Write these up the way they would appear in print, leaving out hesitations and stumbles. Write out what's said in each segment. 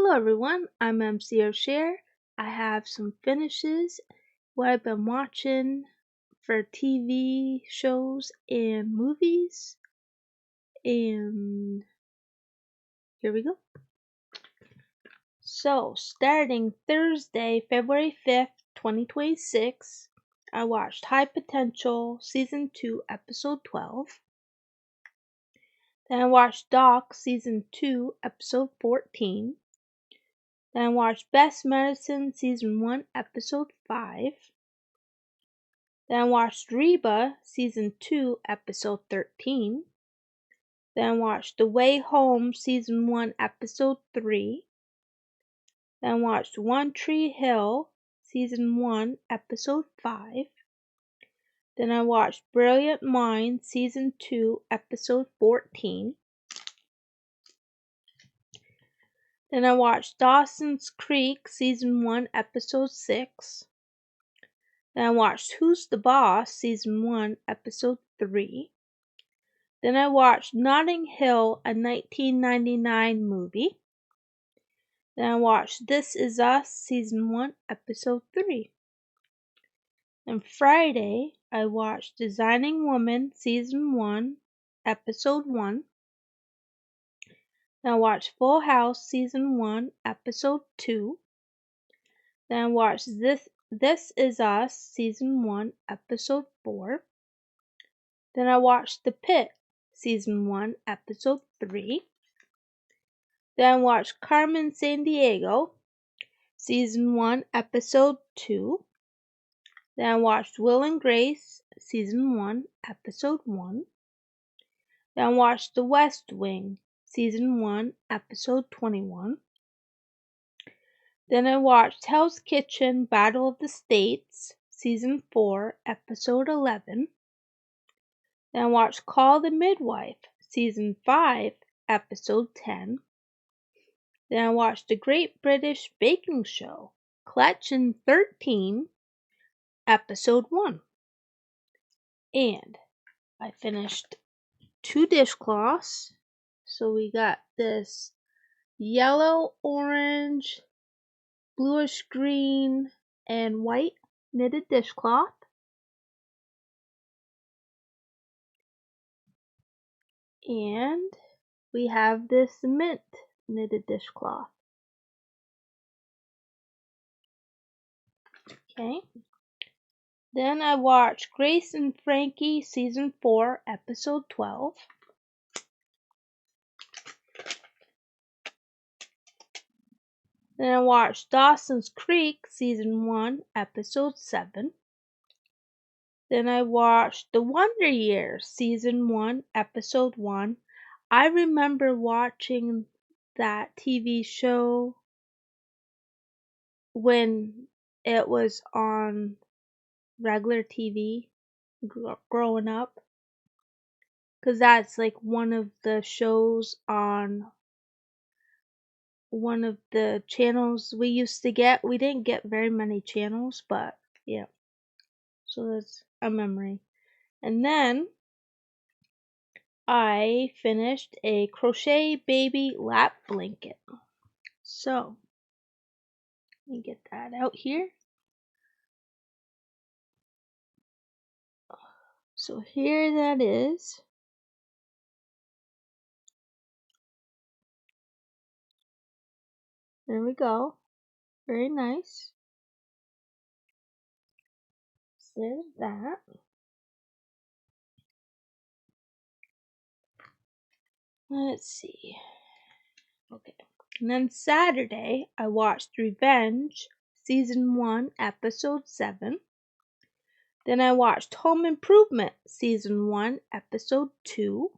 Hello everyone, I'm MC Sher. I have some finishes, what I've been watching for TV shows and movies, and here we go. So, starting Thursday, February 5th, 2026, I watched High Potential Season 2, Episode 12. Then I watched Doc Season 2, Episode 14. Then I watched Best Medicine Season 1, Episode 5. Then I watched Reba Season 2, Episode 13. Then I watched The Way Home Season 1, Episode 3. Then I watched One Tree Hill Season 1, Episode 5. Then I watched Brilliant Minds Season 2, Episode 14. Then I watched Dawson's Creek Season 1, Episode 6. Then I watched Who's the Boss Season 1, Episode 3. Then I watched Notting Hill, a 1999 movie. Then I watched This Is Us Season 1, Episode 3. And Friday, I watched Designing Woman Season 1, Episode 1. Then I watched Full House Season 1, Episode 2. Then I watched This Is Us Season 1, Episode 4. Then I watched The Pit Season 1, Episode 3. Then I watched Carmen Sandiego Season 1, Episode 2. Then I watched Will and Grace Season 1, Episode 1. Then I watched The West Wing Season 1, Episode 21. Then I watched Hell's Kitchen Battle of the States Season 4, Episode 11. Then I watched Call the Midwife Season 5, Episode 10. Then I watched The Great British Baking Show Collection 13, Episode 1. And I finished 2 dishcloths. So we got this yellow, orange, bluish green, and white knitted dishcloth. And we have this mint knitted dishcloth. Okay. Then I watched Grace and Frankie Season 4, Episode 12. Then I watched Dawson's Creek Season 1, Episode 7. Then I watched The Wonder Years Season 1, Episode 1. I remember watching that TV show when it was on regular TV growing up, because that's like one of the shows on one of the channels we used to get. We didn't get very many channels, but yeah, so that's a memory. And then I finished a Crochet Baby lap blanket. So let me get that out here. So here that is. There we go. Very nice. So there's that. Let's see. Okay. And then Saturday, I watched Revenge, Season 1, Episode 7. Then I watched Home Improvement, Season 1, Episode 2.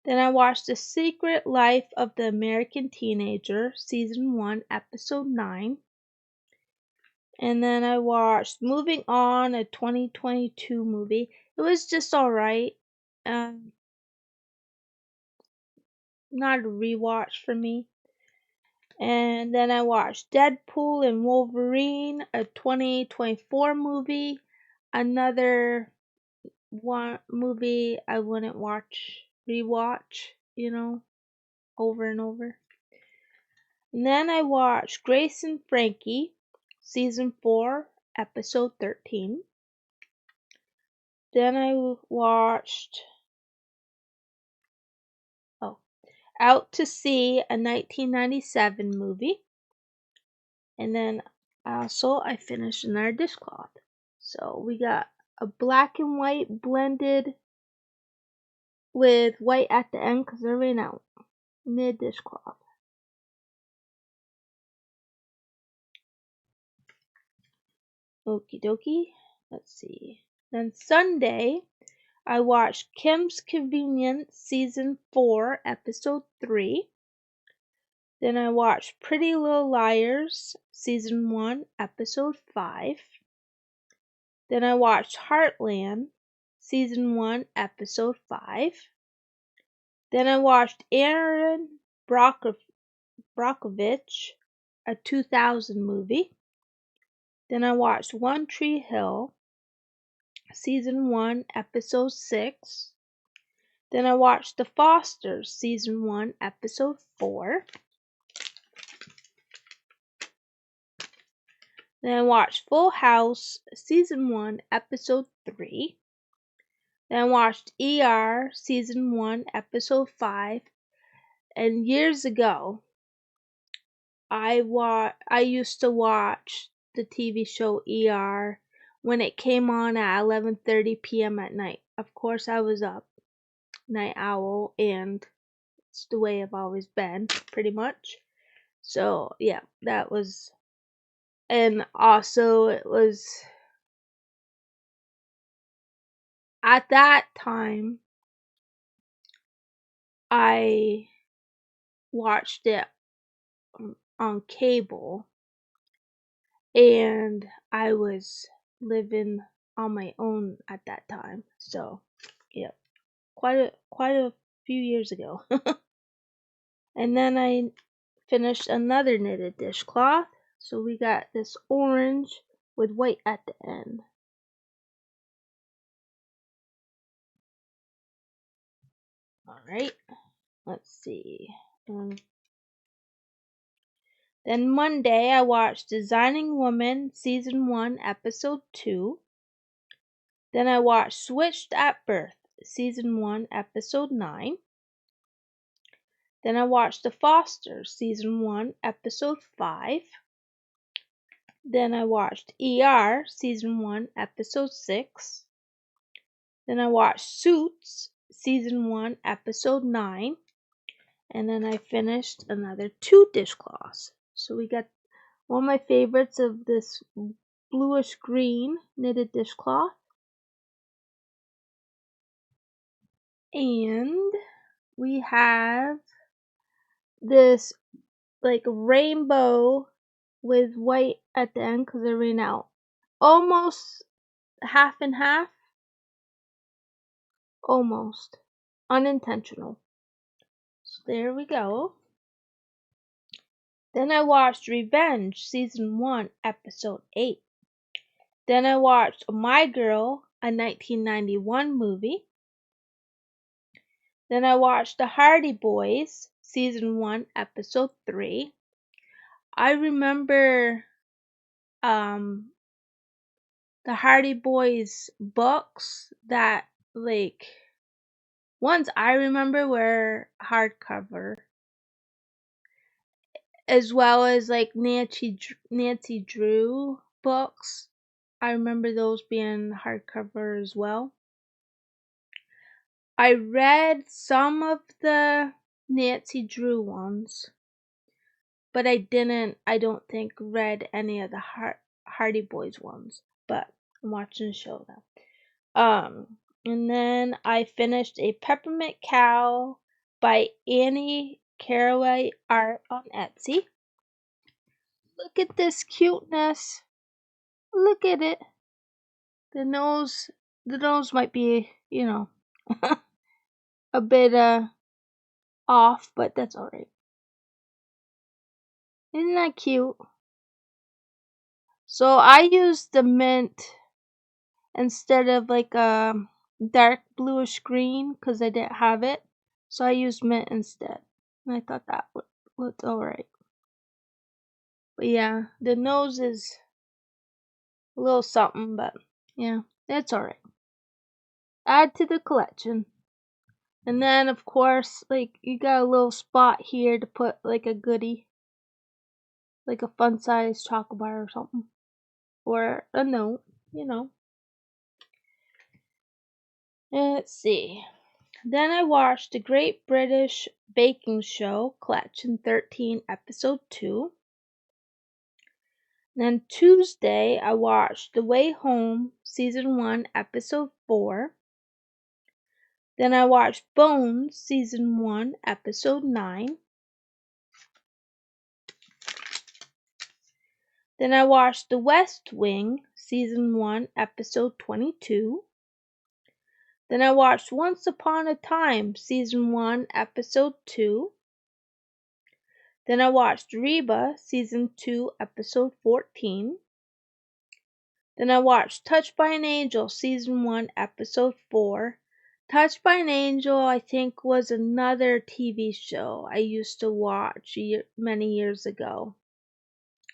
Then I watched The Secret Life of the American Teenager, Season 1, Episode 9. And then I watched Moving On, a 2022 movie. It was just alright. Not a rewatch for me. And then I watched Deadpool and Wolverine, a 2024 movie. Another one movie I wouldn't rewatch, over and over. And then I watched Grace and Frankie, Season 4, Episode 13. Then I watched Out to Sea, a 1997 movie. And then also I finished another dishcloth. So we got a black and white blended with white at the end because they're ran out. Mid dishcloth. Okie dokie. Let's see. Then Sunday, I watched Kim's Convenience Season 4, Episode 3. Then I watched Pretty Little Liars Season 1, Episode 5. Then I watched Heartland Season 1, Episode 5. Then I watched Aaron Brockovich, a 2000 movie. Then I watched One Tree Hill Season 1, Episode 6. Then I watched The Fosters Season 1, Episode 4. Then I watched Full House Season 1, Episode 3. Then I watched ER Season 1, Episode 5. And years ago, I used to watch the TV show ER when it came on at 11:30 p.m. at night. Of course, I was up, night owl, and it's the way I've always been, pretty much. So, yeah, that was, and also it was, at that time, I watched it on cable, and I was living on my own at that time. So, yeah, quite a few years ago. And then I finished another knitted dishcloth. So we got this orange with white at the end. Alright, let's see. Then Monday I watched Designing Woman Season 1, Episode 2. Then I watched Switched at Birth Season 1, Episode 9. Then I watched The Fosters Season 1, Episode 5. Then I watched ER Season 1, Episode 6. Then I watched Suits Season 1, Episode 9. And then I finished another 2 dishcloths. So we got one of my favorites of this bluish green knitted dishcloth. And we have this like rainbow with white at the end because it ran out. Almost half and half. Almost. Unintentional. So there we go. Then I watched Revenge Season 1, Episode 8. Then I watched My Girl, a 1991 movie. Then I watched The Hardy Boys Season 1, Episode 3. I remember the Hardy Boys books that, like, ones I remember were hardcover, as well as like Nancy Drew books. I remember those being hardcover as well. I read some of the Nancy Drew ones, but I don't think, read any of the Hardy Boys ones, but I'm watching the show now. And then I finished a Peppermint Cow by Annie Caraway art on Etsy. Look at this cuteness. Look at it. The nose might be, a bit off, but that's alright. Isn't that cute? So I used the mint instead of like a dark bluish green because I didn't have it. So I used mint instead. And I thought that looked alright. But yeah, the nose is a little something, but yeah, it's alright. Add to the collection. And then, of course, like, you got a little spot here to put, like, a goodie. Like a fun-sized chocolate bar or something. Or a note, you know. Let's see. Then I watched the Great British Baking Show, Collection 13, Episode 2. Then Tuesday, I watched The Way Home, Season 1, Episode 4. Then I watched Bones, Season 1, Episode 9. Then I watched The West Wing, Season 1, Episode 22. Then I watched Once Upon a Time, Season 1, Episode 2. Then I watched Reba, Season 2, Episode 14. Then I watched Touched by an Angel, Season 1, Episode 4. Touched by an Angel, I think, was another TV show I used to watch many years ago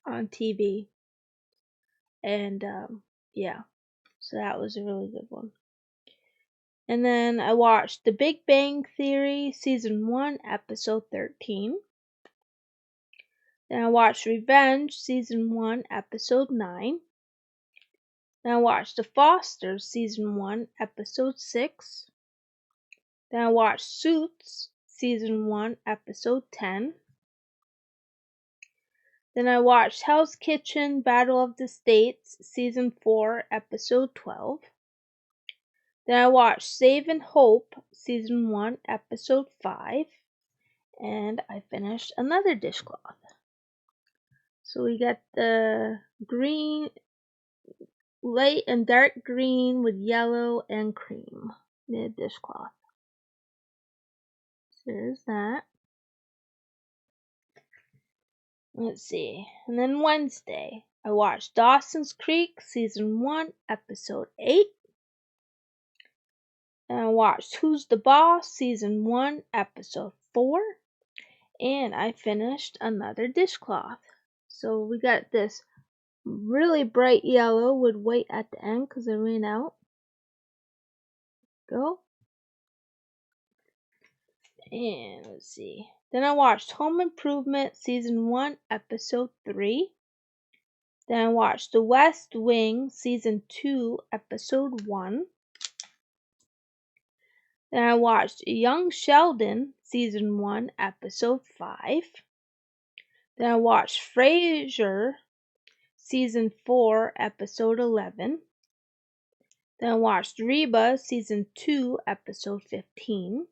on TV. And yeah, so that was a really good one. And then I watched The Big Bang Theory, Season 1, Episode 13. Then I watched Revenge, Season 1, Episode 9. Then I watched The Fosters, Season 1, Episode 6. Then I watched Suits, Season 1, Episode 10. Then I watched Hell's Kitchen, Battle of the States, Season 4, Episode 12. Then I watched Save and Hope, Season 1, Episode 5. And I finished another dishcloth. So we got the green, light and dark green with yellow and cream in the dishcloth. So there's that. Let's see. And then Wednesday, I watched Dawson's Creek, Season 1, Episode 8. And I watched Who's the Boss, Season 1, Episode 4. And I finished another dishcloth. So we got this really bright yellow with white at the end because I ran out. Go. And let's see. Then I watched Home Improvement, Season 1, Episode 3. Then I watched The West Wing, Season 2, Episode 1. Then I watched Young Sheldon, Season 1, Episode 5. Then I watched Frasier, Season 4, Episode 11. Then I watched Reba, Season 2, Episode 15.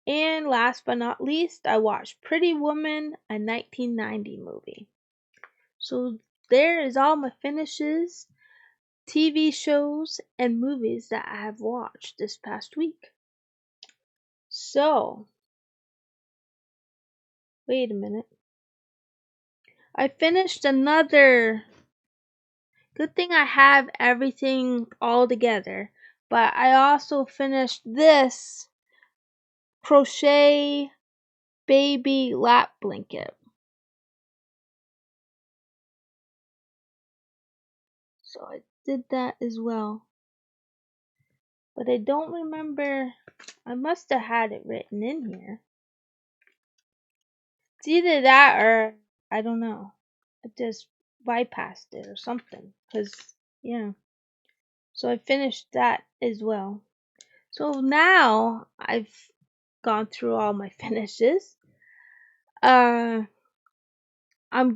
And last but not least, I watched Pretty Woman, a 1990 movie. So there is all my finishes, TV shows, and movies that I have watched this past week. So, wait a minute. I finished another. Good thing I have everything all together. But I also finished this crochet baby lap blanket. So I did that as well. But I don't remember. I must have had it written in here. It's either that or I don't know. I just bypassed it or something. Cause yeah. So I finished that as well. So now I've gone through all my finishes. I'm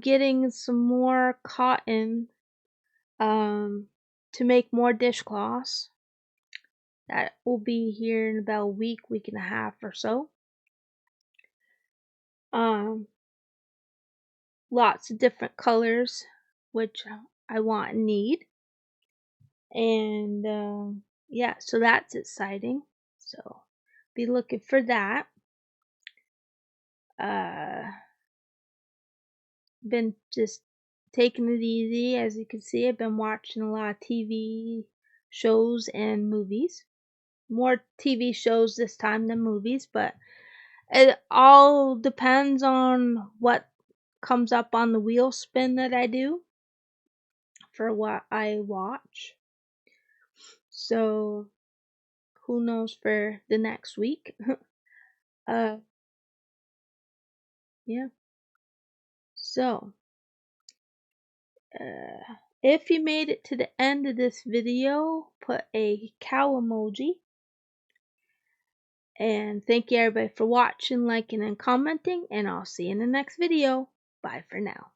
getting some more cotton to make more dishcloths. That will be here in about a week and a half or so. Lots of different colors, which I want and need. And yeah, so that's exciting. So be looking for that. Been just taking it easy. As you can see, I've been watching a lot of TV shows and movies. More TV shows this time than movies, but it all depends on what comes up on the wheel spin that I do for what I watch. So who knows for the next week. Yeah. So if you made it to the end of this video, put a cow emoji. And thank you everybody for watching, liking, and commenting, and I'll see you in the next video. Bye for now.